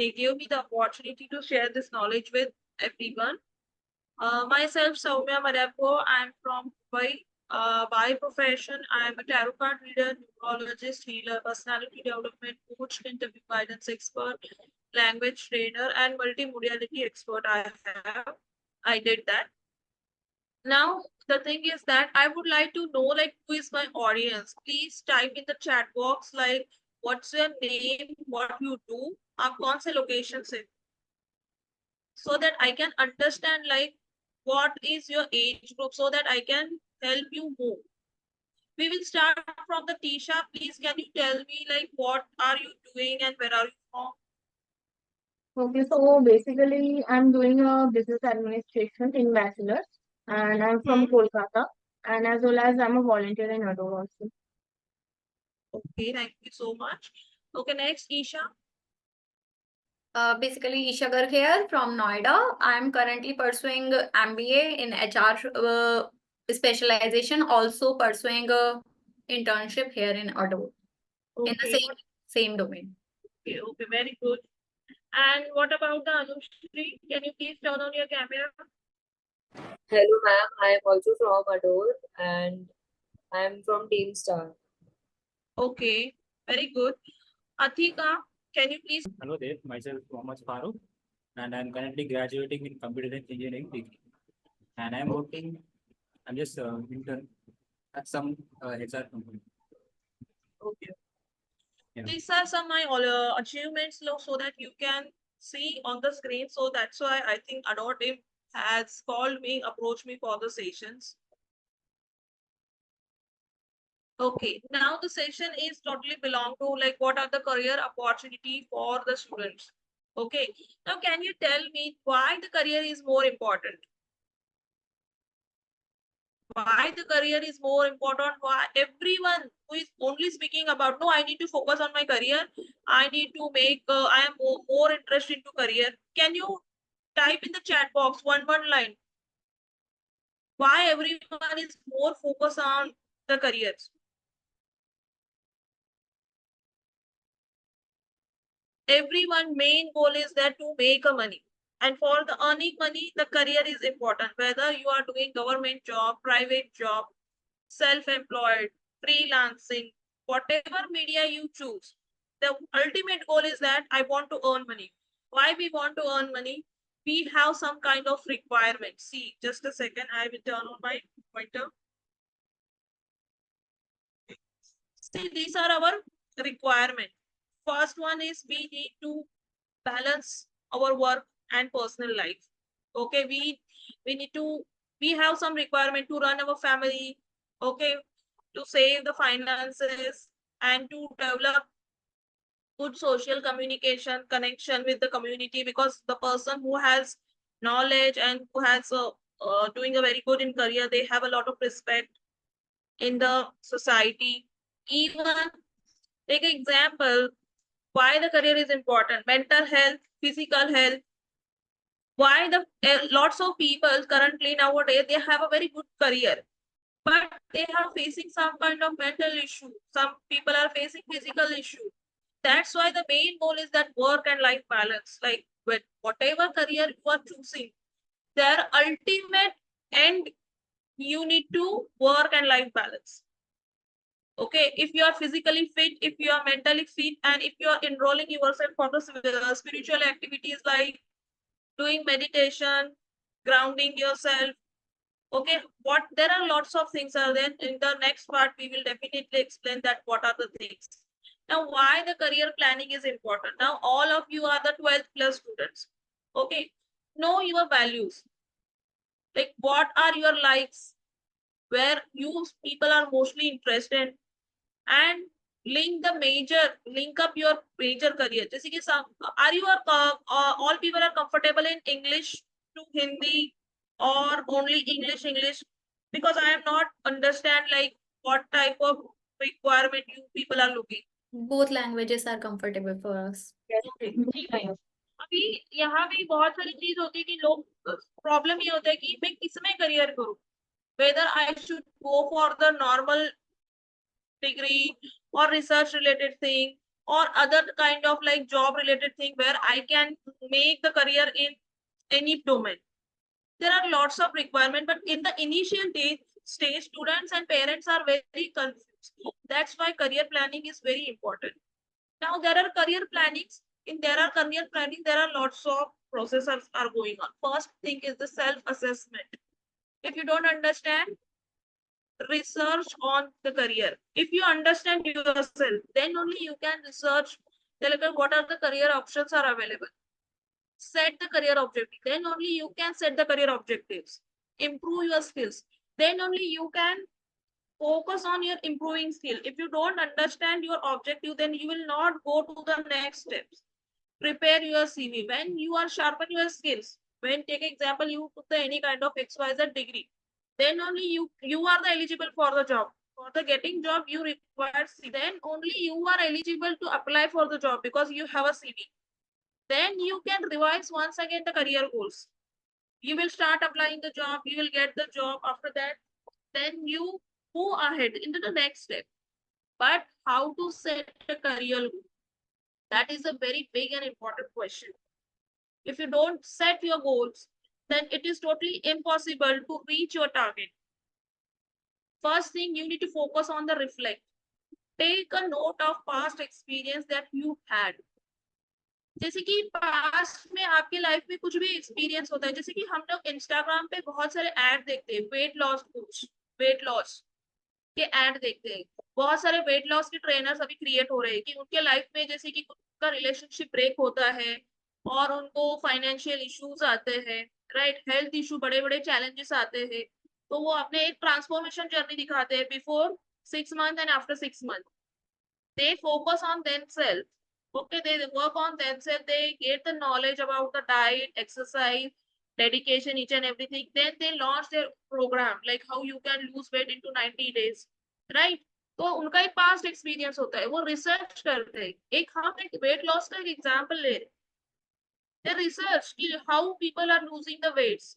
they gave me the opportunity to share this knowledge with everyone. Myself, Soumya Marapo. I'm from Mumbai. By profession, I am a tarot card reader, numerologist, healer, personality development coach, interview guidance expert, language trainer, and multimodality expert. I did that. Now, the thing is that I would like to know, like, who is my audience? Please type in the chat box, like, what's your name, what you do, आप कौन से location से, so that I can understand, like, what is your age group, so that I can help you move. We will start from the Tisha. Please, can you tell me, like, what are you doing and where are you from? Okay, so basically, I'm doing a business administration in bachelor's, and I'm from Kolkata, and as well as I'm a volunteer in Adore also. Okay, thank you so much. Okay, next, Isha. Basically, Isha Garg here from Noida. I'm currently pursuing MBA in HR specialization, also pursuing a internship here in Adore in the same domain. Okay, very good. And what about the Anushri? Can you please turn on your camera? Hello, ma'am. I am also from Adore and I am from Team Star. Okay, very good. Athika, can you please? Hello there, myself Mohammad Farooq, and I'm currently graduating in computer engineering degree. And I'm just intern at some HR company. Okay. Yeah. These are some of my achievements, so that you can see on the screen. So that's why I think Adore team has called me, approached me for the sessions. Okay, now the session is totally belong to, like, what are the career opportunity for the students. Okay, now can you tell me why the career is more important? Why the career is more important? Why everyone who is only speaking about, no, I need to focus on my career, I need to make, I am more interested into career. Can you type in the chat box one line? Why everyone is more focused on the careers? Everyone main goal is that to make a money. And for the earning money, the career is important. Whether you are doing government job, private job, self-employed, freelancing, whatever media you choose, the ultimate goal is that I want to earn money. Why we want to earn money? We have some kind of requirement. See, just a second, I will turn on my pointer. See, these are our requirements. First one is we need to balance our work and personal life. Okay, we have some requirement to run our family, okay, to save the finances and to develop good social communication connection with the community, because the person who has knowledge and who has doing a very good in career, they have a lot of respect in the society. Even take an example, why the career is important: mental health, physical health. Why the lots of people currently nowadays, they have a very good career, but they are facing some kind of mental issue. Some people are facing physical issue. That's why the main goal is that work and life balance. Like, with whatever career you are choosing, their ultimate end, you need to work and life balance. Okay, if you are physically fit, if you are mentally fit, and if you are enrolling yourself for the spiritual activities like doing meditation, grounding yourself. Okay, there are lots of things are there. In the next part, we will definitely explain that what are the things. Now, why the career planning is important? Now, all of you are the 12th plus students. Okay, know your values. Like, what are your likes? Where you people are mostly interested, and link up your major career. जैसे कि are you all people are comfortable in English to Hindi, or only English? Because I am not understand, like, what type of requirement you people are looking. Both languages are comfortable for us. ठीक है. अभी यहाँ भी बहुत सारी चीज होती है कि लोग प्रॉब्लम ये होता है कि मैं किसमें करियर करूँ, whether I should go for the normal degree or research related thing, or other kind of like job related thing where I can make the career in any domain. There are lots of requirement, but in the initial stage, students and parents are very confused. That's why career planning is very important. Now there are career plannings. There are lots of processes are going on. First thing is the self-assessment. If you don't understand, research on the career. If you understand yourself, then only you can research what are the career options are available. Set the career objective. Then only you can set the career objectives. Improve your skills. Then only you can focus on your improving skill. If you don't understand your objective, then you will not go to the next steps. Prepare your CV. When you are sharpen your skills, when take example, you took the any kind of XYZ degree, then only you are the eligible for the job. For the getting job, you require CV. Then only you are eligible to apply for the job because you have a CV. Then you can revise once again the career goals. You will start applying the job, you will get the job. After that, then you move ahead into the next step. But how to set a career goal? That is a very big and important question. If you don't set your goals, then it is totally impossible to reach your target. First thing, you need to focus on the reflect. Take a note of past experience that you had. जैसे कि past में आपकी life में कुछ भी experience होता है, जैसे कि हम लोग इंस्टाग्राम पे बहुत सारे ऐड देखते हैं, वेट लॉस के ऐड देखते हैं। बहुत सारे वेट लॉस के ट्रेनर्स अभी क्रिएट हो रहे हैं कि उनके लाइफ में जैसे कि उनका रिलेशनशिप ब्रेक होता है और उनको फाइनेंशियल इश्यूज आते हैं, राइट, हेल्थ इशू, बड़े बड़े चैलेंजेस आते हैं, तो वो अपने एक ट्रांसफॉर्मेशन जर्नी दिखाते हैं before 6 months and after 6 months. They focus on themselves. Okay, they work on themselves, they get the knowledge about the diet, exercise, dedication, each and everything. Then they launch their program, like how you can lose weight into 90 days, right? तो उनका एक past experience होता है, वो research करते हैं। एक हम एक वेट लॉस का एक एग्जांपल ले रहे, they research how people are losing the weights,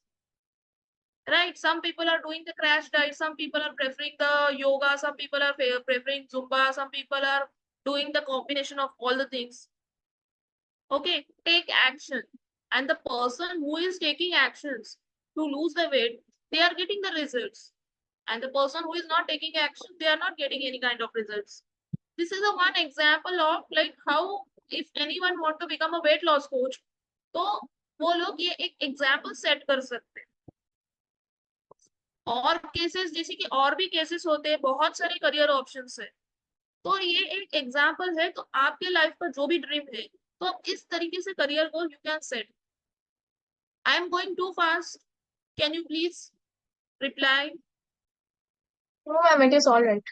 right? Some people are doing the crash diet, some people are preferring the yoga, some people are preferring Zumba, some people are doing the combination of all the things. Okay, take action. And the person who is taking actions to lose the weight, they are getting the results. And the person who is not taking action, they are not getting any kind of results. This is a one example of like how if anyone want to become a weight loss coach, तो वो लोग ये एक example set कर सकते हैं। और cases जैसे कि और भी केसेस होते हैं, बहुत सारे करियर ऑप्शंस है, तो ये एक एग्जाम्पल है। तो आपके लाइफ का जो भी ड्रीम है, तो इस तरीके से career goal you can set. I am going too fast, can you please reply? No, ma'am, it is all right.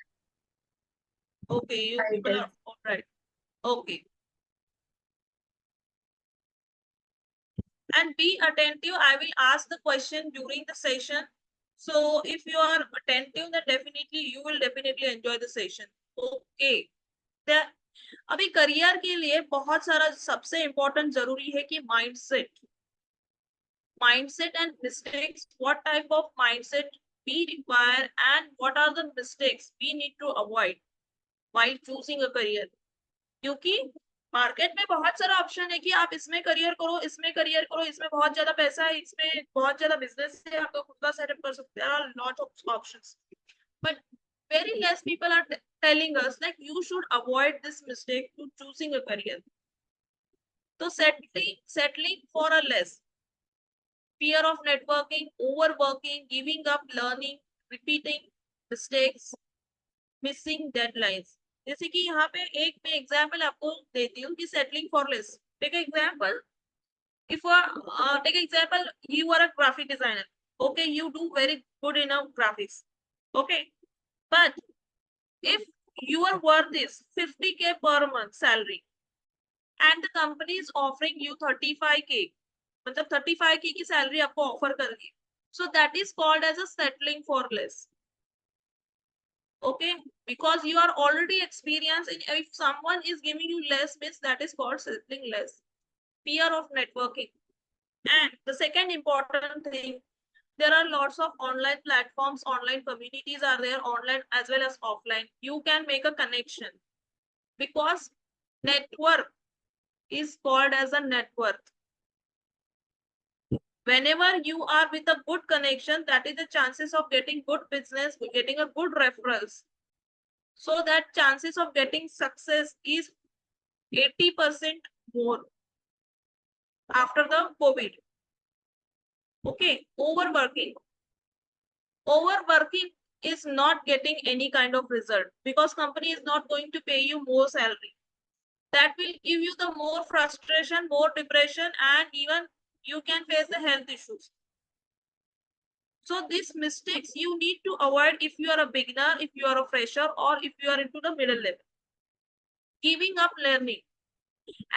Okay, you I people will. are all right. Okay, and be attentive. I will ask the question during the session, so if you are attentive, then definitely you will definitely enjoy the session. Okay, अभी career के लिए बहुत सारा सबसे important जरूरी है कि mindset and mistakes. What type of mindset we require and what are the mistakes we need to avoid while choosing a career? क्योंकि मार्केट में बहुत सारा ऑप्शन है कि आप इसमें करियर करो, इसमें करियर करो, इसमें बहुत ज्यादा पैसा है, इसमें बहुत ज्यादा बिजनेस है, आप खुद का सेटअप कर सकते हैं। Lot of options, but very less people are telling us like you should avoid this mistake to choosing a career. So settling for a less, fear of networking, overworking, giving up learning, repeating mistakes, missing deadlines. जैसे कि यहाँ पे एक मैं example आपको देती हूँ कि settling for less. Take an example. If take an example, you are a graphic designer. Okay, you do very good in graphics. Okay, but if your worth is 50K per month salary and the company is offering you 35K, मतलब 35K की salary आपको offer कर रही है, so that is called as a settling for less. Okay, because you are already experienced, if someone is giving you less, means that is called settling less. Fear of networking. And the second important thing, there are lots of online platforms, online communities are there, online as well as offline. You can make a connection, because network is called as a net worth. Whenever you are with a good connection, that is the chances of getting good business, getting a good referrals. So that chances of getting success is 80% more after the COVID. Okay, overworking. Overworking is not getting any kind of result because company is not going to pay you more salary. That will give you the more frustration, more depression, and even you can face the health issues. So these mistakes you need to avoid if you are a beginner, if you are a fresher, or if you are into the middle level. Giving up learning.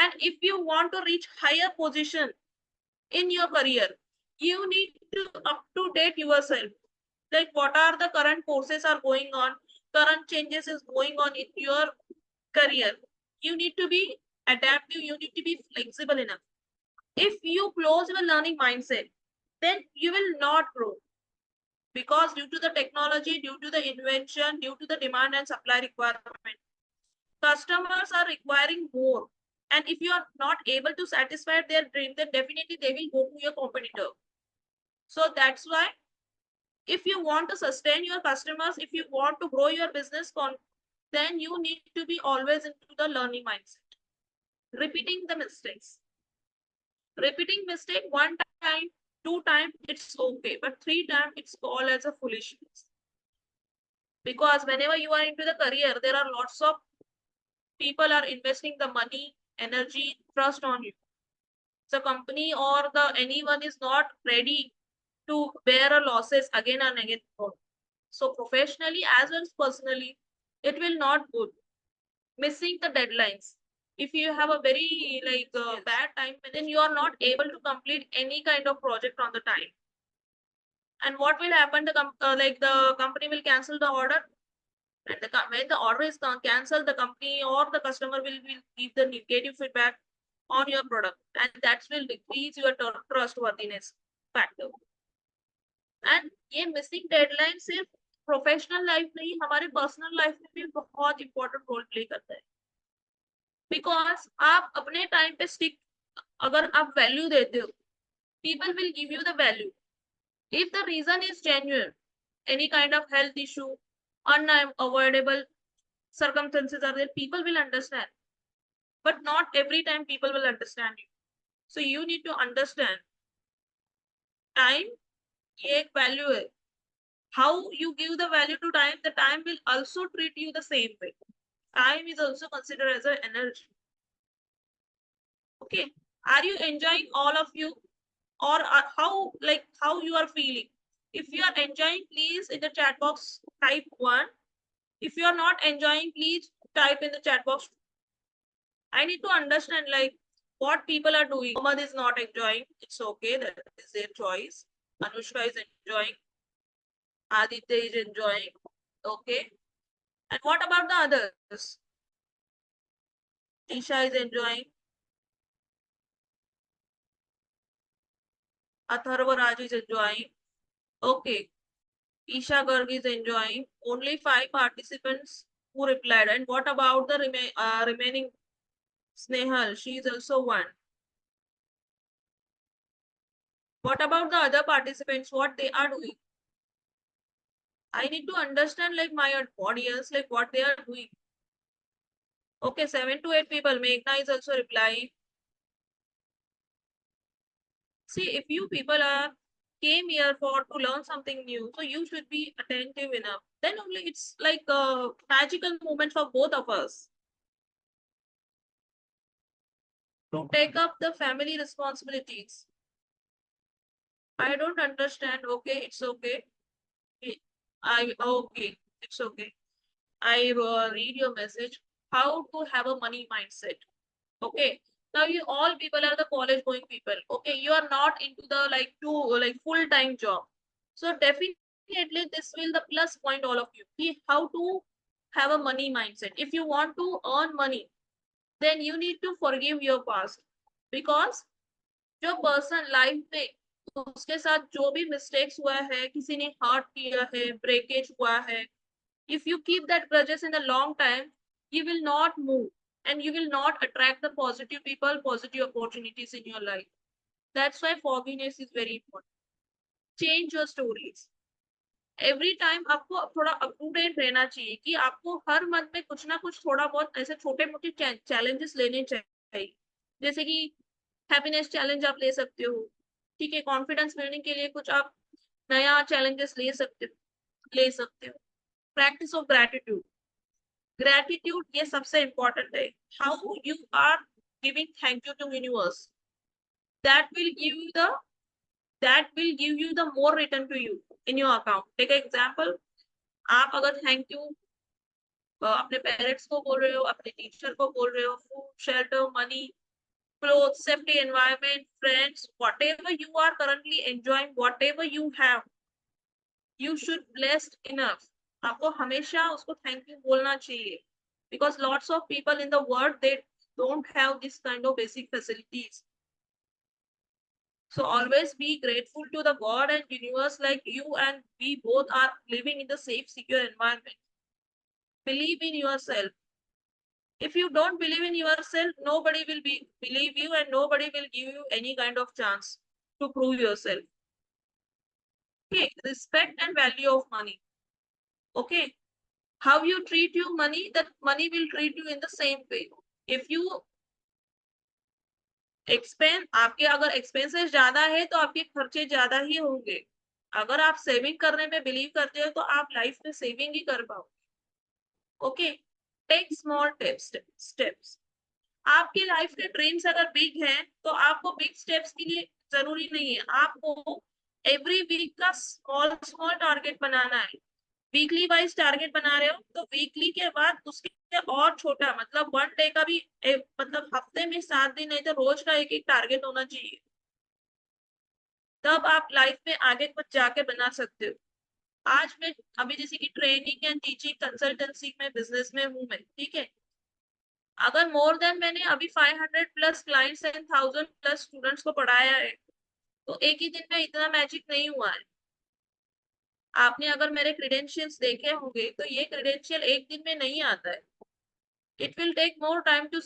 And if you want to reach higher position in your career, you need to up to date yourself. Like what are the current courses are going on, current changes is going on in your career. You need to be adaptive, you need to be flexible enough. If you close your learning mindset, then you will not grow. Because due to the technology, due to the invention, due to the demand and supply requirement, customers are requiring more. And if you are not able to satisfy their dream, then definitely they will go to your competitor. So that's why if you want to sustain your customers, if you want to grow your business, then you need to be always into the learning mindset. Repeating the mistakes. Repeating mistake one time, two times, it's okay. But three times, it's called as a foolishness. Because whenever you are into the career, there are lots of people are investing the money, energy, trust on you. The company or the anyone is not ready to bear a losses again and again. So professionally as well as personally, it will not good. Missing the deadlines. If you have a very bad time, then you are not able to complete any kind of project on the time. And what will happen? The company will cancel the order. And when the order is cancelled, the company or the customer will give the negative feedback on your product, and that will decrease your trustworthiness factor. And ये missing deadline सिर्फ professional life नहीं, हमारे personal life में भी बहुत important role play करता है. Because आप अपने टाइम पे स्टिक, अगर आप वैल्यू देते हो, people will give you the value. If the reason is genuine, any kind of health issue, unavoidable circumstances are there, people will understand. But not every time people will understand you. So you need to understand time ये एक value है. How you give the value to time, the time will also treat you the same way. Time is also considered as an energy. Okay, are you enjoying all of you, or how you are feeling? If you are enjoying, please in the chat box type 1. If you are not enjoying, please type in the chat box. I need to understand what people are doing. Mohammed is not enjoying. It's okay. That is their choice. Anushka is enjoying. Aditya is enjoying. Okay. And what about the others? Tisha is enjoying. Atharva Raj is enjoying. Okay. Isha Garg is enjoying. Only 5 participants who replied. And what about the remaining? Snehal, she is also one. What about the other participants? What they are doing? I need to understand my audience, what they are doing. Okay, 7 to 8 people. Meghna is also replying. See, if you people came here to learn something new, so you should be attentive enough. Then only it's like a magical moment for both of us. To take up the family responsibilities. I don't understand. Okay, it's okay. Okay, it's okay. I read your message. How to have a money mindset. Okay. Now you all people are the college going people. Okay, you are not into the full-time job. So definitely this will the plus point all of you. See how to have a money mindset. If you want to earn money, then you need to forgive your past. Because जो person life में उसके साथ जो भी mistakes हुआ है, किसी ने हर्ट किया है, ब्रेकेज हुआ है, if you keep that grudges in a long time, you will not move. and you will not attract the positive people, positive opportunities in your life. That's why fogginess is very important. Change your stories. Every time आपको थोड़ा up to date रहना चाहिए कि आपको हर month में कुछ ना कुछ थोड़ा बहुत ऐसे छोटे मोटे चैलेंजेस लेने चाहिए, जैसे कि हैप्पीनेस चैलेंज आप ले सकते हो, ठीक है, कॉन्फिडेंस बिल्डिंग के लिए कुछ आप नया चैलेंजेस ले सकते हो। प्रैक्टिस ऑफ ग्रैटिट्यूड, ग्रैटिट्यूड ये सबसे इंपॉर्टेंट है। How you are giving thank you to universe, that will give you the more return to you in your account. Take an example, आप अगर थैंक यू अपने parents को बोल रहे हो, अपने टीचर को बोल रहे हो, food, shelter, money, clothes, safety, environment, friends, whatever you are currently enjoying, whatever you have, you should blessed enough. आपको हमेशा उसको थैंक यू बोलना चाहिए, because lots of people in the world they don't have this kind of basic facilities. So always be grateful to the God and universe, like you and we both are living in the safe, secure environment. Believe in yourself. If you don't believe in yourself, nobody will believe you, and nobody will give you any kind of chance to prove yourself. Okay, respect and value of money. Okay, how you treat your money, that money will treat you in the same way. If you आपके अगर expenses ज्यादा है तो आपके खर्चे ज्यादा ही होंगे। अगर आप सेविंग करने में बिलीव करते हो तो आप लाइफ में सेविंग ही कर पाओगे। Okay, take small steps. आपकी लाइफ के ड्रीम्स अगर बिग हैं तो आपको बिग स्टेप्स के लिए जरूरी नहीं है, आपको एवरी वीक का स्मॉल स्मॉल टारगेट बनाना है। वीकली वाइज टारगेट बना रहे हो तो वीकली के बाद उसके और छोटा, मतलब 1 डे का भी मतलब हफ्ते में 7 दिन नहीं तो रोज का एक टारगेट होना चाहिए, तब आप लाइफ में आगे कुछ जाके बना सकते हो। आज मैं अभी जैसे कि ट्रेनिंग एंड टीचिंग कंसल्टेंसी में बिजनेस में हूँ मैं, ठीक है, अगर मोर देन मैंने अभी 500 plus clients and 1000 plus students को पढ़ाया है, तो एक ही दिन में इतना मैजिक नहीं हुआ है। आपने अगर मेरे क्रेडेंशियल्स देखे होंगे तो ये क्रेडेंशियल एक दिन में नहीं आता है। It will take more time to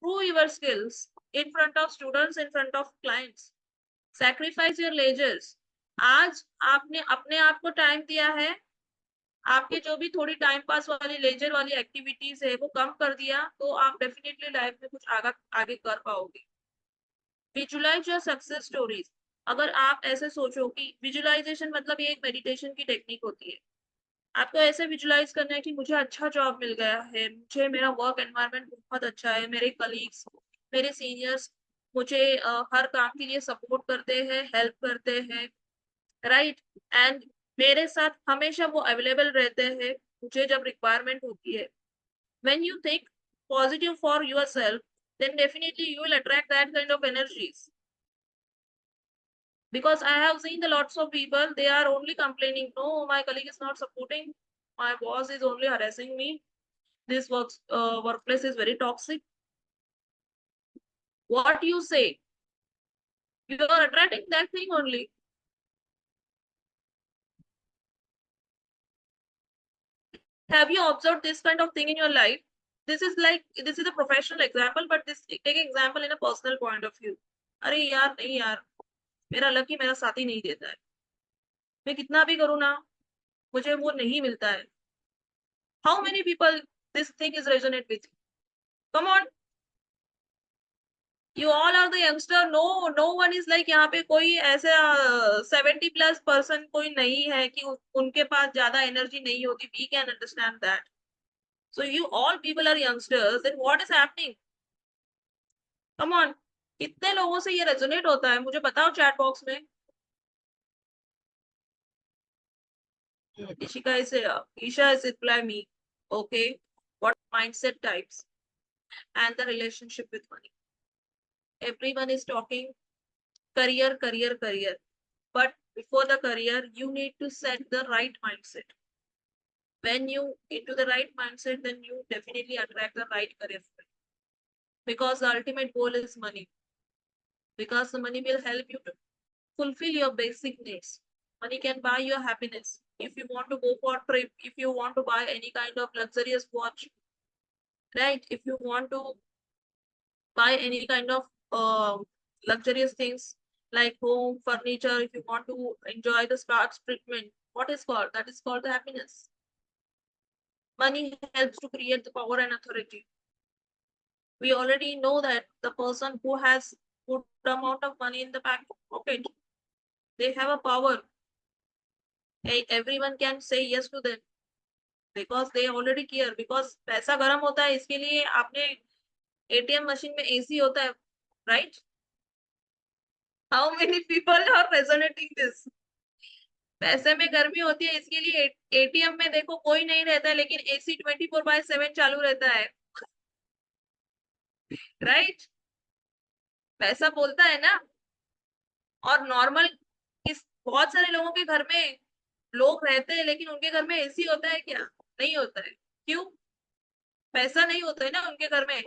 prove your skills in front of students, in front of clients. Sacrifice your leisures. आज आपने अपने आप को टाइम दिया है, आपके जो भी थोड़ी टाइम पास वाली लेजर वाली एक्टिविटीज है वो कम कर दिया, तो आप डेफिनेटली लाइफ में कुछ आगे कर पाओगे। Visualise your success stories. अगर आप ऐसे सोचो कि विजुलाइजेशन मतलब ये एक मेडिटेशन की टेक्निक होती है, आपको ऐसे विजुलाइज करना है कि मुझे अच्छा जॉब मिल गया है, मुझे मेरा वर्क एनवायरनमेंट बहुत अच्छा है, मेरे कलीग्स, मेरे सीनियर्स मुझे हर काम के लिए सपोर्ट करते हैं, हेल्प करते हैं, राइट, एंड मेरे साथ हमेशा वो अवेलेबल रहते हैं मुझे जब रिक्वायरमेंट होती है। When you think positive for yourself, then definitely you will attract that kind of energies. Because I have seen the lots of people, they are only complaining, no, my colleague is not supporting, my boss is only harassing me, this workplace is very toxic. What you say, you are attracting that thing only. Have you observed this kind of thing in your life? This is a professional example, but this take example in a personal point of view. अरे यार नहीं यार, मेरा lucky मेरा साथी नहीं देता है, मैं कितना भी करूँ ना मुझे वो नहीं मिलता है। How many people this thing is resonate with you? Come on, you all are the youngster. No one is like यहाँ पे कोई ऐसे 70 plus person कोई नहीं है कि उनके पास ज्यादा एनर्जी नहीं होती। We can understand that. So you all people are youngsters. Then what is happening? Come on, कितने लोगों से ये रेजोनेट होता है मुझे बताओ चैट बॉक्स में। Isha is reply me. Okay, what mindset types and the relationship with money? Everyone is talking career, but before the career you need to set the right mindset. When you into the right mindset, then you definitely attract the right career, because the ultimate goal is money, because the money will help you to fulfill your basic needs. Money can buy your happiness. If you want to go for a trip, if you want to buy any kind of luxurious watch, right, if you want to buy any kind of luxurious things like home furniture. If you want to enjoy the spa treatment, what is called, that is called the happiness. Money helps to create the power and authority. We already know that the person who has good amount of money in the back pocket, they have a power. Everyone can say yes to them because they already care. Because पैसा गर्म होता है, इसके लिए आपने ATM machine में AC होता है, right? How many people are resonating this? पैसे में गर्मी होती है, इसके लिए ATM में देखो कोई नहीं रहता है, लेकिन AC 24/7 चालू रहता है, right? पैसा बोलता है ना। और नॉर्मल बहुत सारे लोगों के घर में लोग रहते हैं, लेकिन उनके घर में AC होता है क्या? नहीं होता है। क्यों? पैसा नहीं होता है ना उनके घर में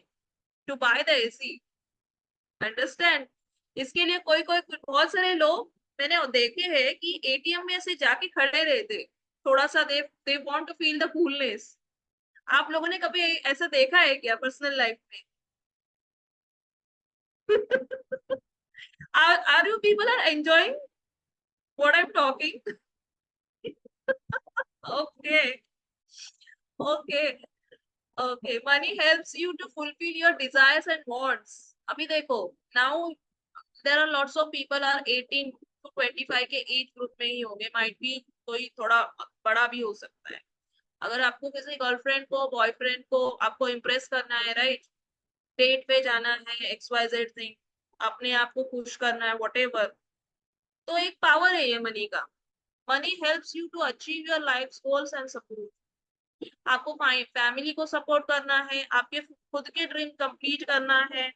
to buy the AC। Understand? इसके लिए कोई कोई बहुत सारे लोग मैंने देखे हैं कि ATM में ऐसे जाके खड़े रहते, थोड़ा सा they want to feel the coolness. आप लोगों ने कभी ऐसा देखा है क्या पर्सनल लाइफ में? are you people are enjoying what I'm talking? Okay. Okay. Okay. Money helps you to fulfill your desires and wants. अभी देखो, now there are lots of people are 18 to 25 के एज ग्रुप में ही होंगे, might be कोई थोड़ा बड़ा भी हो सकता है। अगर आपको किसी गर्लफ्रेंड को, बॉयफ्रेंड को आपको इम्प्रेस करना है, राइट, डेट पे जाना है, XYZ थिंग, अपने आप को खुश करना है, whatever, तो एक पावर है ये मनी का। Money helps you to achieve your life goals and support. आपको फैमिली को सपोर्ट करना है, आपके खुद के ड्रीम कंप्लीट करना है,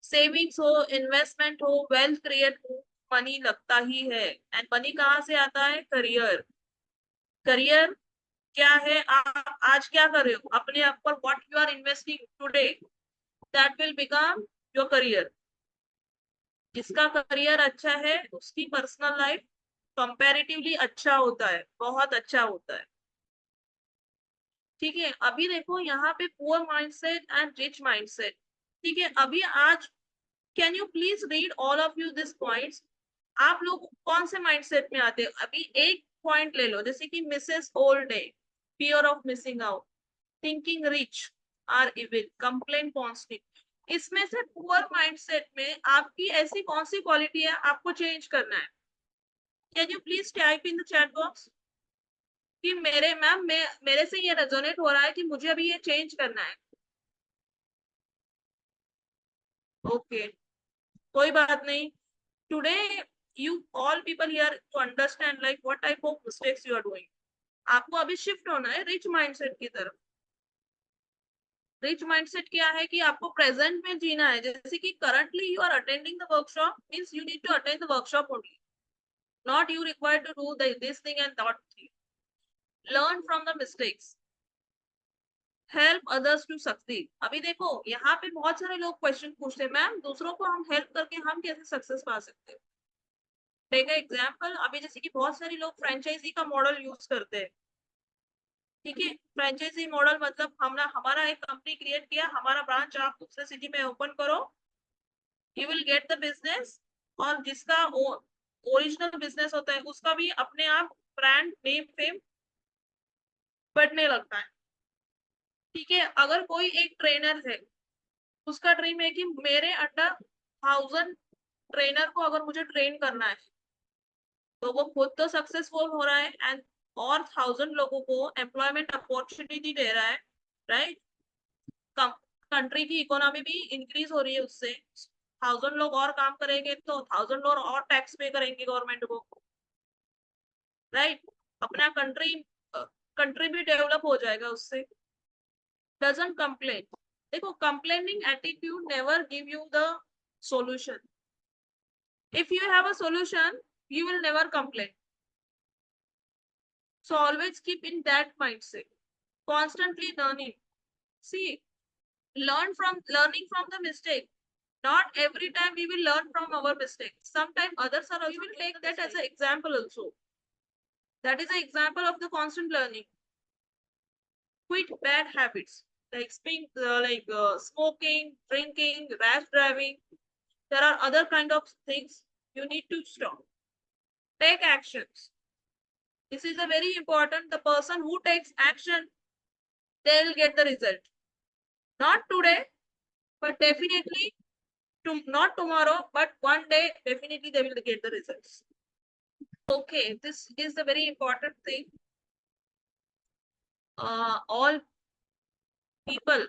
सेविंग्स हो, इन्वेस्टमेंट हो, वेल्थ क्रिएट हो, मनी लगता ही है। एंड मनी कहाँ से आता है? करियर। करियर क्या है? आप आज क्या कर रहे हो अपने आप पर, what you are investing today, that will become your career. जिसका करियर अच्छा है उसकी पर्सनल लाइफ कंपैरेटिवली अच्छा होता है, बहुत अच्छा होता है। ठीक है, अभी देखो यहाँ पे poor mindset and rich mindset. ठीक है, अभी आज can you please read all of you this points. आप लोग कौन से माइंडसेट में आते हो? अभी एक पॉइंट ले लो, जैसे कि मिसेस ओल्डे, fear of missing out, thinking rich are evil, complain कॉन्स्टिक। इसमें से पुअर माइंडसेट में आपकी ऐसी कौन सी क्वालिटी है आपको चेंज करना है? Can you please type in the chat box कि मेरे मैम मेरे से ये रेजोनेट हो रहा है कि मुझे अभी ये चेंज करना है। ओके, कोई बात नहीं। Today you all people here to understand like what type of mistakes you are doing. आपको अभी शिफ्ट होना है रिच माइंडसेट की तरफ। रिच माइंडसेट क्या है कि आपको प्रेजेंट में जीना है। जैसे कि currently you are attending the workshop, means you need to attend the workshop only, not you required to do this thing and that thing. Learn from the mistakes, help others to succeed. अभी देखो यहाँ पे बहुत सारे लोग question पूछते हैं, ma'am दूसरों को हम हेल्प करके हम कैसे सक्सेस पा सकते हैं? टेक एग्जाम्पल, अभी जैसे कि बहुत सारे लोग फ्रेंचाइजी का मॉडल यूज करते हैं। ठीक है, फ्रेंचाइजी मॉडल मतलब हमारा एक कंपनी क्रिएट किया, हमारा ब्रांच आप दूसरे सिटी में ओपन करो, you will get the business, और जिसका ओरिजिनल बिजनेस होता है उसका भी अपने आप ब्रांड नेम फेम बढ़ने लगता है। ठीक है, अगर कोई एक ट्रेनर है, उसका ड्रीम है कि मेरे अंडर 1000 ट्रेनर को अगर मुझे ट्रेन करना है, तो वो खुद तो सक्सेसफुल हो रहा है एंड और 1000 लोगों को एम्प्लॉयमेंट अपॉर्चुनिटी दे रहा है, राइट। कंट्री की इकोनॉमी भी इंक्रीज हो रही है उससे। 1000 लोग और काम करेंगे तो 1000 लोग और टैक्स पे करेंगे गवर्नमेंट को, राइट। अपना कंट्री भी डेवलप हो जाएगा उससे। Doesn't complain. देखो, complaining attitude never give you the solution. If you have a solution, you will never complain. So always keep in that mindset. Constantly learning. See, learning from the mistake. Not every time we will learn from our mistake. Sometimes others are, you will take that as an example also. That is an example of the constant learning. Quit bad habits. smoking, drinking, rash driving. There are other kind of things you need to stop. Take actions. This is a very important. The person who takes action, they'll get the result. Not today, but definitely not tomorrow, but one day definitely they will get the results. Okay, this is the very important thing. All people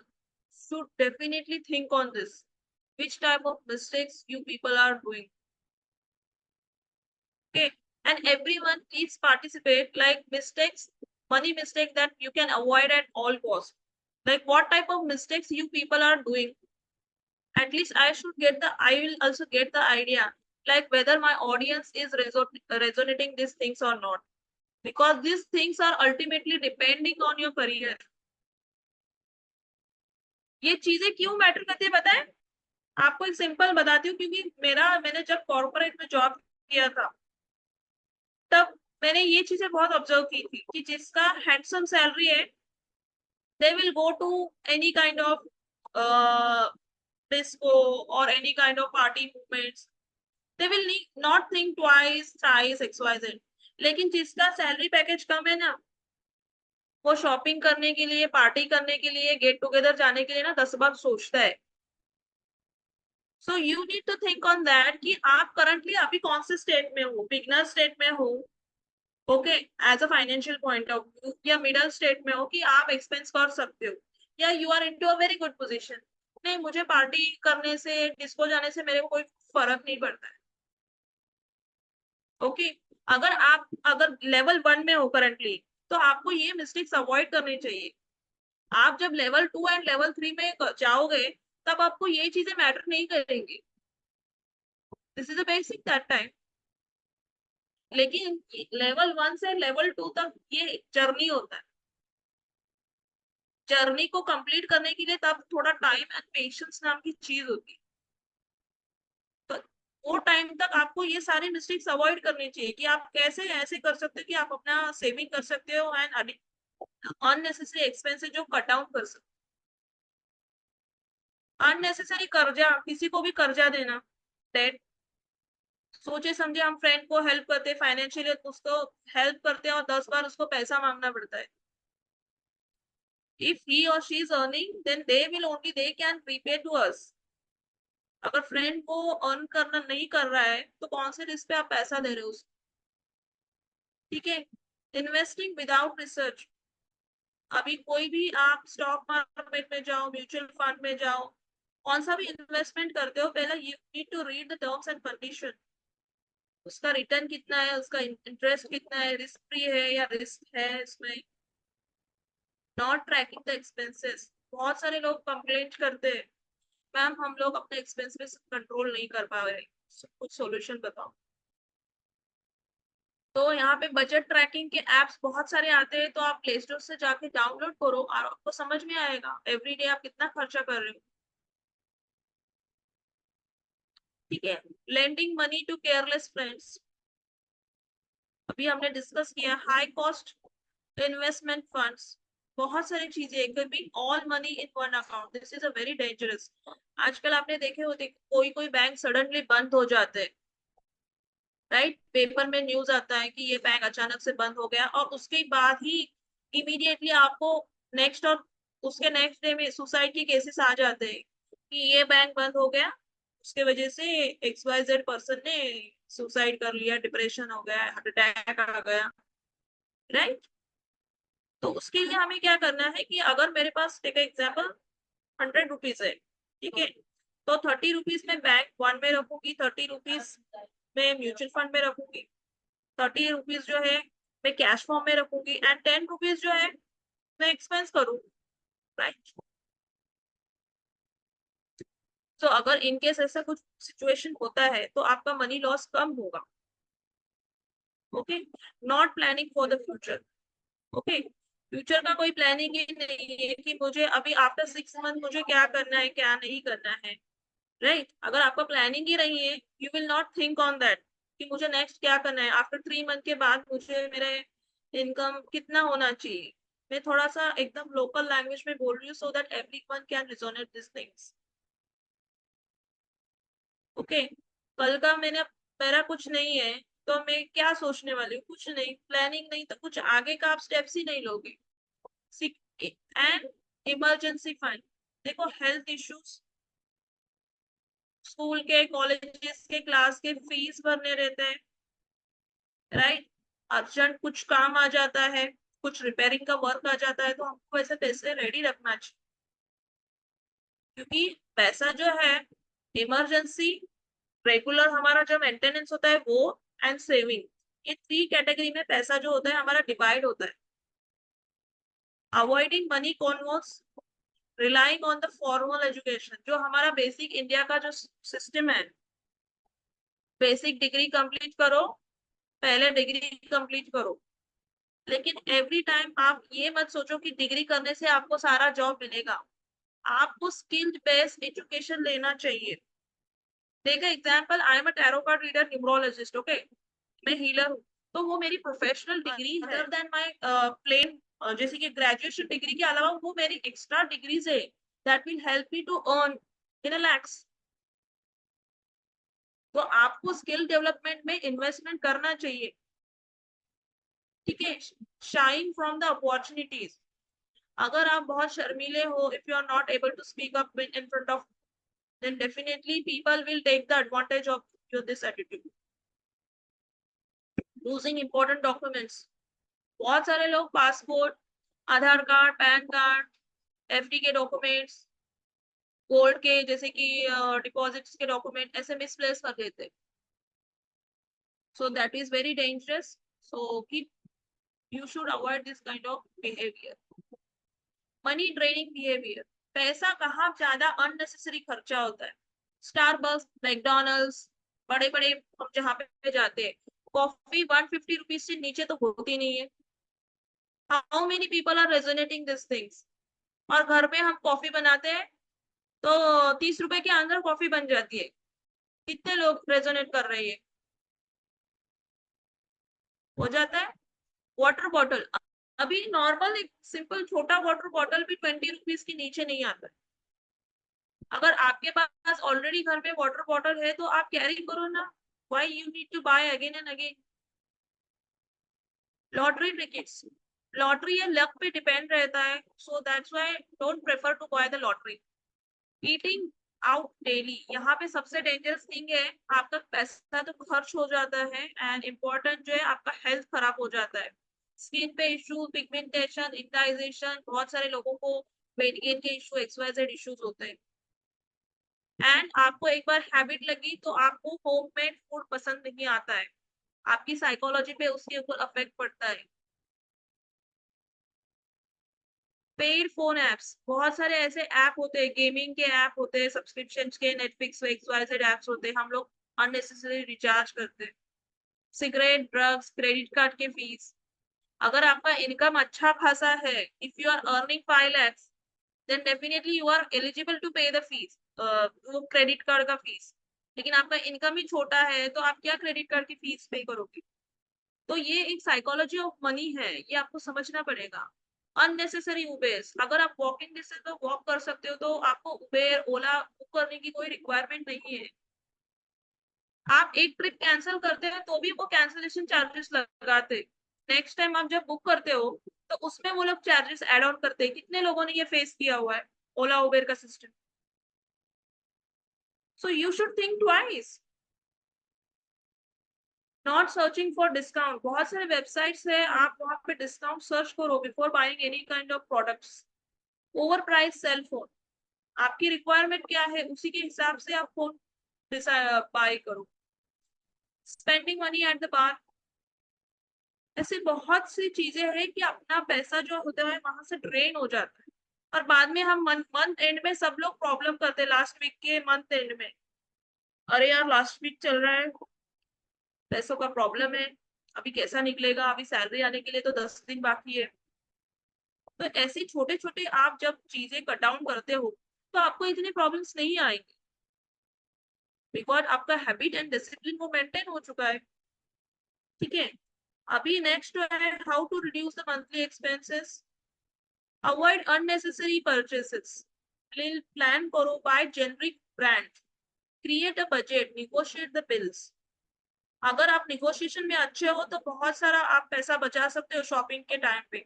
should definitely think on this. Which type of mistakes you people are doing? Okay, and everyone please participate. Like mistakes, money mistake that you can avoid at all costs. Like what type of mistakes you people are doing? At least I will also get the idea, like whether my audience is resonating these things or not, because these things are ultimately depending on your career. ये चीजें क्यों matter करती है पता है? आपको एक simple बताती हूँ, क्योंकि मैंने जब कॉर्पोरेट में जॉब किया था, तब मैंने ये चीजें बहुत ऑब्जर्व की थी कि जिसका हैंडसम सैलरी है, they will go to any kind of disco or any kind of party movements. They will not think twice, thrice, XYZ. लेकिन जिसका सैलरी पैकेज कम है ना, वो शॉपिंग करने के लिए, पार्टी करने के लिए, गेट टुगेदर जाने के लिए ना 10 बार सोचता है. So you need to think on that कि आप करंटली अभी कौन से स्टेट में हो, बिगनर स्टेट में हो, okay, as a financial point of view, या मिडल स्टेट में हो कि आप एक्सपेंस कर सकते हो, या you are into a very good position. नहीं, मुझे पार्टी करने से, डिस्को जाने से मेरे को कोई फर्क नहीं पड़ता है. ओके, अगर लेवल 1 में हो करंटली, तो आपको ये मिस्टेक्स अवॉइड करनी चाहिए. आप जब लेवल 2 एंड लेवल 3 में जाओगे, तब आपको ये चीजें मैटर नहीं करेंगी. This is a basic that time. लेकिन लेवल 1 से लेवल 2 तक ये जर्नी होता है. जर्नी को कंप्लीट करने के लिए तब थोड़ा टाइम एंड पेशेंस नाम की चीज होती है. तो वो टाइम तक आपको ये सारी मिस्टेक्स अवॉइड करनी चाहिए कि आप कैसे ऐसे कर सकते हो कि आप अपना सेविंग कर सकते हो एंड अननेसेसरी एक्सपेंसेस जो कट डाउन कर सकते. अननेसेसरी कर्जा, किसी को भी कर्जा देना, डेट, सोचे समझे हम फ्रेंड को हेल्प करते फाइनेंशियली, उसको हेल्प करते हैं और 10 बार उसको पैसा मांगना पड़ता है. If he or she is earning, then they can repay to us. अगर फ्रेंड को अर्न करना नहीं कर रहा है, तो कौन से रिस्क पे आप पैसा दे रहे हो उसको? ठीक है. Investing without research. अभी कोई भी आप स्टॉक मार्केट में जाओ, म्यूचुअल फंड में जाओ, कौन सा भी इन्वेस्टमेंट करते हो, पहले you need to read the terms and condition. उसका रिटर्न कितना है, उसका इंटरेस्ट कितना है, रिस्क फ्री है या रिस्क है इसमें. Not tracking the expenses. बहुत सारे लोग कंप्लेंट करते हैं, मैम हम लोग अपने एक्सपेंसेस कंट्रोल नहीं कर पा रहे, कुछ सॉल्यूशन बताओ. तो यहाँ पे बजट ट्रैकिंग के एप्स बहुत सारे आते हैं, तो आप प्ले स्टोर से जाके डाउनलोड करो और आपको समझ में आएगा एवरीडे आप कितना खर्चा कर रहे हो. ठीक है. Lending money to careless friends, अभी हमने डिस्कस किया. हाई कॉस्ट इन्वेस्टमेंट फंड्स, बहुत सारी चीजें, could be all money in one account. This is a very dangerous. आजकल आपने देखे होते कोई बैंक सडनली बंद हो जाते हैं, राइट. पेपर में न्यूज आता है कि ये बैंक अचानक से बंद हो गया, और उसके बाद ही इमीडिएटली आपको नेक्स्ट और उसके नेक्स्ट डे में सुसाइड के केसेस आ जाते हैं कि ये बैंक बंद हो गया, उसके वजह से XYZ पर्सन ने सुसाइड कर लिया, डिप्रेशन हो गया, हार्ट अटैक आ गया, राइट. तो उसके लिए हमें क्या करना है कि अगर मेरे पास टेक एग्जाम्पल 100 रुपीज है, ठीक है, तो 30 रुपीज में बैंक 1 में रखूंगी, 30 रुपीज में म्यूचुअल फंड में रखूंगी, 30 रुपीज जो है मैं कैश फॉर्म में रखूंगी, एंड 10 रुपीज जो है मैं एक्सपेंस करूंगी, राइट. तो अगर इनकेस ऐसा कुछ सिचुएशन होता है, तो आपका मनी लॉस कम होगा. Okay. Not planning for the future. Okay. Future का कोई प्लानिंग ही नहीं है कि मुझे अभी आफ्टर 6 मंथ मुझे क्या करना है, क्या नहीं करना है, राइट. अगर आपका प्लानिंग ही नहीं है, you will not think on that कि मुझे नेक्स्ट क्या करना है, आफ्टर 3 मंथ के बाद मुझे मेरे इनकम कितना होना चाहिए, मैं थोड़ा सा एकदम लोकल लैंग्वेज में बोल रही हूँ so that everyone can resonate this things. Okay, कल का मेरा कुछ नहीं है तो मैं क्या सोचने वाली हूँ, कुछ नहीं, प्लानिंग नहीं तो कुछ आगे का आप स्टेप्स ही नहीं लोगे। एंड इमरजेंसी फंड, देखो हेल्थ इश्यूज, स्कूल के कॉलेजेस के क्लास के फीस भरने रहते हैं, राइट, अर्जेंट कुछ काम आ जाता है, कुछ रिपेयरिंग का वर्क आ जाता है, तो हमको ऐसे पैसे रेडी रखना चाहिए, क्योंकि पैसा जो है इमरजेंसी, रेगुलर हमारा जो मेंटेनेंस होता है वो, एंड सेविंग, ये 3 कैटेगरी में पैसा जो होता है हमारा डिवाइड होता है। Avoiding money converse, relying on the formal education, जो हमारा बेसिक इंडिया का जो सिस्टम है, बेसिक डिग्री कंप्लीट करो, पहले डिग्री कंप्लीट करो, लेकिन एवरी टाइम आप ये मत सोचो कि डिग्री करने से आपको सारा जॉब मिलेगा, आपको स्किल्ड बेस्ड एजुकेशन लेना चाहिए। देखो example, I am a tarot card reader, numerologist, okay, मैं हीलर हूँ, तो वो मेरी प्रोफेशनल डिग्री है, अदर देन माय प्लेन, जैसे कि ग्रेजुएशन डिग्री के अलावा वो मेरी एक्स्ट्रा डिग्रीज है that will help me to earn in lakhs. तो आपको स्किल डेवलपमेंट में इन्वेस्टमेंट करना चाहिए, ठीक है। शाइन फ्रॉम द अपॉर्चुनिटीज, अगर आप बहुत शर्मीले हो, if you are not able to speak up in front of, then definitely people will take the advantage of your this attitude. Losing important documents, बहुत सारे लोग पासपोर्ट, आधार कार्ड, पैन कार्ड, एफडी के documents, gold के जैसे कि deposits के document ऐसे misplace कर देते हैं, so that is very dangerous, so keep, you should avoid this kind of behavior. Money draining behaviour, पैसा कहाँ ज्यादा अननेसेसरी खर्चा होता है, स्टारबक्स, मैकडोनल्ड्स, बड़े बड़े हम जहाँ पे जाते हैं, कॉफी 150 रुपीज से नीचे तो होती नहीं है। How many people are resonating this things, और घर पे हम कॉफी बनाते हैं तो 30 रुपए के अंदर कॉफी बन जाती है, कितने लोग रेजोनेट कर रहे हैं, हो जाता है। वाटर बॉटल, अभी नॉर्मल एक सिंपल छोटा वाटर बॉटल भी 20 रुपीज के नीचे नहीं आता है। अगर आपके पास ऑलरेडी घर में वाटर बॉटल है तो आप कैरी करो ना, why you need to buy again and again. Lottery tickets, lottery या लक पे डिपेंड रहता है, so that's why don't prefer to buy the lottery. Eating out daily, यहाँ पे सबसे डेंजरस थिंग है, आपका पैसा तो खर्च हो जाता है एंड इम्पोर्टेंट जो है आपका हेल्थ खराब हो जाता है, स्किन पे इशू, पिगमेंटेशन, इंडाइजेशन, बहुत सारे लोगों को वेट गेन के इशू, XYZ इश्यूज होते हैं, एंड आपको एक बार हैबिट लगी तो आपको होममेड फूड पसंद नहीं आता है, आपकी साइकोलॉजी पे उसके ऊपर अफेक्ट पड़ता है। पेड फोन एप्स, बहुत सारे ऐसे ऐप होते हैं, गेमिंग के ऐप होते हैं, सब्सक्रिप्शन के, नेटफ्लिक्स, XYZ ऐप्स होते हैं, हम लोग अननेसेसरी रिचार्ज करते हैं। सिगरेट, ड्रग्स, क्रेडिट कार्ड के फीस, अगर आपका इनकम अच्छा खासा है, if you are earning 5 lakhs, then definitely you are eligible to pay the fees, वो क्रेडिट कार्ड का फीस, लेकिन आपका इनकम ही छोटा है तो आप क्या क्रेडिट कार्ड की फीस पे करोगे। तो ये एक साइकोलॉजी ऑफ मनी है, ये आपको समझना पड़ेगा। अननेसेसरी उबेर्स, अगर आप वॉकिंग डिस्टेंस तो वॉक कर सकते हो तो आपको उबेर, ओला बुक करने की कोई रिक्वायरमेंट नहीं है। आप एक ट्रिप कैंसिल करते हैं तो भी वो कैंसिलेशन चार्जेस लगाते, नेक्स्ट टाइम आप जब बुक करते हो तो उसमें वो लोग चार्जेस एड ऑन करते हैं। कितने लोगों ने ये फेस किया हुआ है ओला उबेर का system, so you should think twice. Not searching for discount, बहुत सारे वेबसाइट्स है, आप वहां पे डिस्काउंट सर्च करो before buying any kind of products. Over price cell phone, आपकी रिक्वायरमेंट क्या है उसी के हिसाब से आप फोन बाय करो। Spending money at the bar, ऐसे बहुत सी चीजें हैं कि अपना पैसा जो होता है वहां से ड्रेन हो जाता है, और बाद में हम मंथ एंड में सब लोग प्रॉब्लम करते हैं, लास्ट वीक के मंथ एंड में, अरे यार लास्ट वीक चल रहा है, पैसों का प्रॉब्लम है, अभी कैसा निकलेगा, अभी सैलरी आने के लिए तो 10 दिन बाकी है। तो ऐसे छोटे छोटे आप जब चीजें कट डाउन करते हो तो आपको इतने प्रॉब्लम्स नहीं आएंगे, बिकॉज आपका हैबिट एंड डिसिप्लिन वो मेंटेन हो चुका है, ठीक है। अभी नेक्स्ट है how to reduce the monthly expenses. Avoid unnecessary purchases. Plan करो, buy generic brand. Create a budget, negotiate the bills. अगर आप negotiation में अच्छे हो तो बहुत सारा आप पैसा बचा सकते हो शॉपिंग के टाइम पे.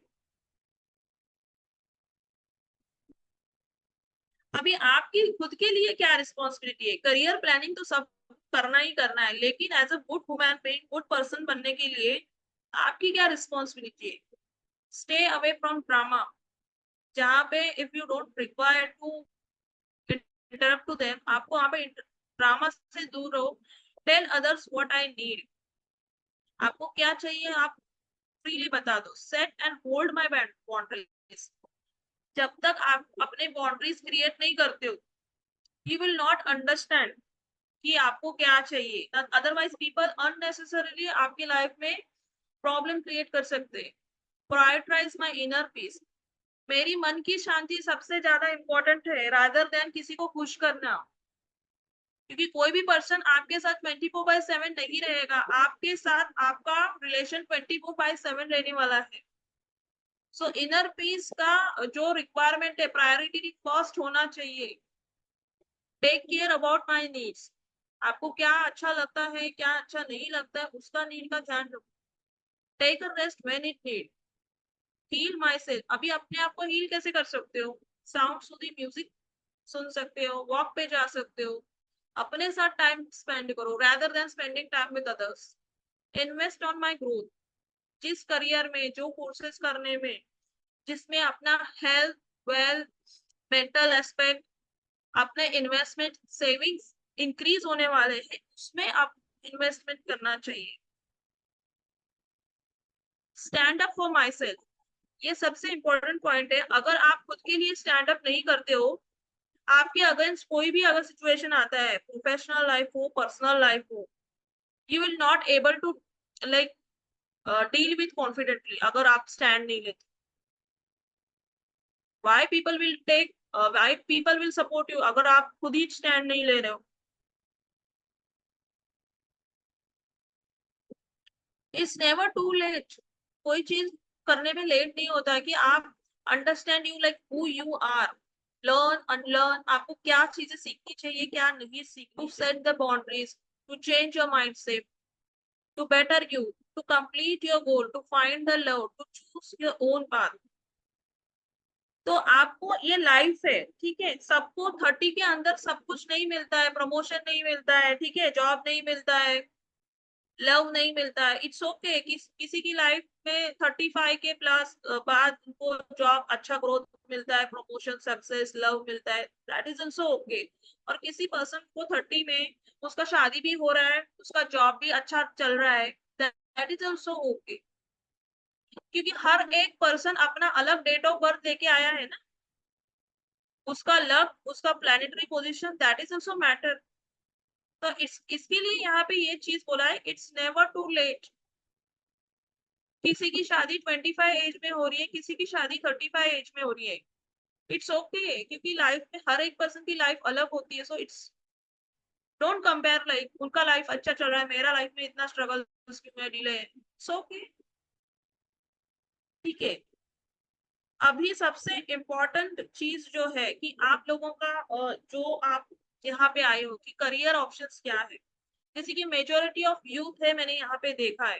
अभी आपकी खुद के लिए क्या रिस्पॉन्सिबिलिटी है? करियर प्लानिंग तो सब करना ही करना है, लेकिन as a good woman being good person बनने के लिए आपकी क्या रिस्पॉन्सिबिलिटी है? स्टे अवे फ्रॉम ड्रामा, जहाँ पे if you don't require to interrupt to them, आपको वहाँ पे ड्रामा से दूर रहो. Tell others what I need. आपको क्या चाहिए आप फ्रीली बता दो. Set and hold my boundaries. जब तक आप अपने बाउंड्रीज क्रिएट नहीं करते हो, यू विल नॉट अंडरस्टैंड कि आपको क्या चाहिए. अदरवाइज पीपल अननेसेसरीली आपकी लाइफ में प्रॉब्लम क्रिएट कर सकते हैं. Prioritize my inner peace. मेरी मन की शांति सबसे ज्यादा इंपॉर्टेंट है रादर देन किसी को खुश करना. क्योंकि कोई भी पर्सन आपके साथ 24/7 नहीं रहेगा. आपके साथ आपका रिलेशन 24/7 रहने वाला है. सो इनर पीस का जो रिक्वायरमेंट है, प्रायोरिटी फर्स्ट होना चाहिए. Take care about my needs. आपको क्या अच्छा लगता है, क्या अच्छा नहीं लगता है, उसका नीड का ध्यान रखो. Take a rest when it need. Heal myself. अभी अपने आप को हील कैसे कर सकते हो? साउंड सूदिंग म्यूजिक सुन सकते हो, वॉक पे जा सकते हो, अपने साथ टाइम स्पेंड करो rather than spending time with others. Invest on my growth. जिस करियर में, जो कोर्सेज करने में, जिसमें अपना हेल्थ, वेल्थ, मेंटल एस्पेक्ट, अपने इन्वेस्टमेंट, सेविंग्स इंक्रीज होने वाले हैं, उसमें आप इन्वेस्टमेंट करना चाहिए. Stand up for my self. ये सबसे इंपॉर्टेंट पॉइंट है. अगर आप खुद के लिए स्टैंड अप नहीं करते हो, आपके अगेंस्ट कोई भी अगर सिचुएशन आता है, प्रोफेशनल लाइफ हो, पर्सनल लाइफ हो, you will not able to like deal with confidently अगर आप स्टैंड नहीं लेते. Why people will support you अगर आप खुद ही स्टैंड नहीं ले रहे हो. It's never too late. कोई चीज करने में लेट नहीं होता है कि आप understand you like who you are. Learn unlearn. आपको क्या चीजें सीखनी चाहिए, क्या नहीं सीखनी. To set the boundaries, to change your mindset, to better you, to complete your goal, to find the love, to choose your own path. तो आपको ये लाइफ है, ठीक है. सबको 30 के अंदर सब कुछ नहीं मिलता है. प्रमोशन नहीं मिलता है, ठीक है, जॉब नहीं मिलता है, लव नहीं मिलता है. It's okay. किसी की लाइफ में 35 के प्लस बाद उनको जॉब, अच्छा ग्रोथ मिलता है, प्रमोशन, सक्सेस, लव मिलता है. That is also okay. और किसी पर्सन को 30 में उसका शादी भी हो रहा है, उसका जॉब भी अच्छा चल रहा है, दैट इज ऑल्सो ओके. क्योंकि हर एक पर्सन अपना अलग डेट ऑफ बर्थ लेके आया है ना. उसका लक, उसका planetary position, that is also matter. तो इसके लिए यहाँ पे ये चीज बोला है, इट्स नेवर टू लेट. किसी की शादी 25 एज में हो रही है, किसी की शादी 35 एज में हो रही है. It's okay. क्योंकि लाइफ में हर एक पर्सन की लाइफ अलग होती है. So it's don't compare. Like उनका लाइफ अच्छा चल रहा है, मेरा लाइफ में इतना स्ट्रगल, में डिले है. सो ओके, ठीक है. अभी सबसे इम्पोर्टेंट चीज जो है कि आप लोगों का जो आप यहाँ पे आए हो कि करियर ऑप्शंस क्या है. जैसे कि मेजोरिटी ऑफ यूथ है, मैंने यहाँ पे देखा है.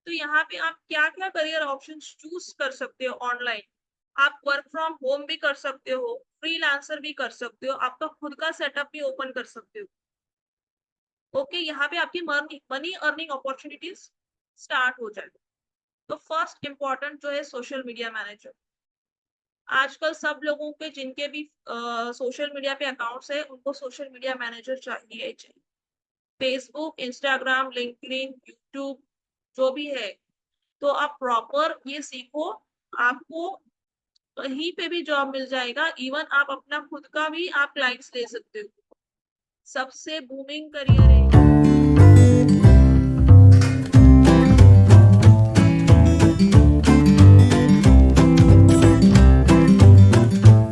तो यहाँ पे आप क्या क्या करियर ऑप्शंस चूज कर सकते हो ऑनलाइन. आप वर्क फ्रॉम होम भी कर सकते हो, फ्रीलांसर भी कर सकते हो, आपका खुद का सेटअप भी ओपन कर सकते हो. ओके, यहाँ पे आपकी मनी अर्निंग अपॉर्चुनिटीज स्टार्ट हो जाए. तो फर्स्ट इम्पोर्टेंट जो है सोशल मीडिया मैनेजर. आजकल सब लोगों के जिनके भी सोशल मीडिया पे अकाउंट्स है, उनको सोशल मीडिया मैनेजर चाहिए. फेसबुक, इंस्टाग्राम, लिंक्डइन, यूट्यूब जो भी है, तो आप प्रॉपर ये सीखो. आपको कहीं पे भी जॉब मिल जाएगा. इवन आप अपना खुद का भी आप क्लाइंट्स ले सकते हो. सबसे बूमिंग करियर है.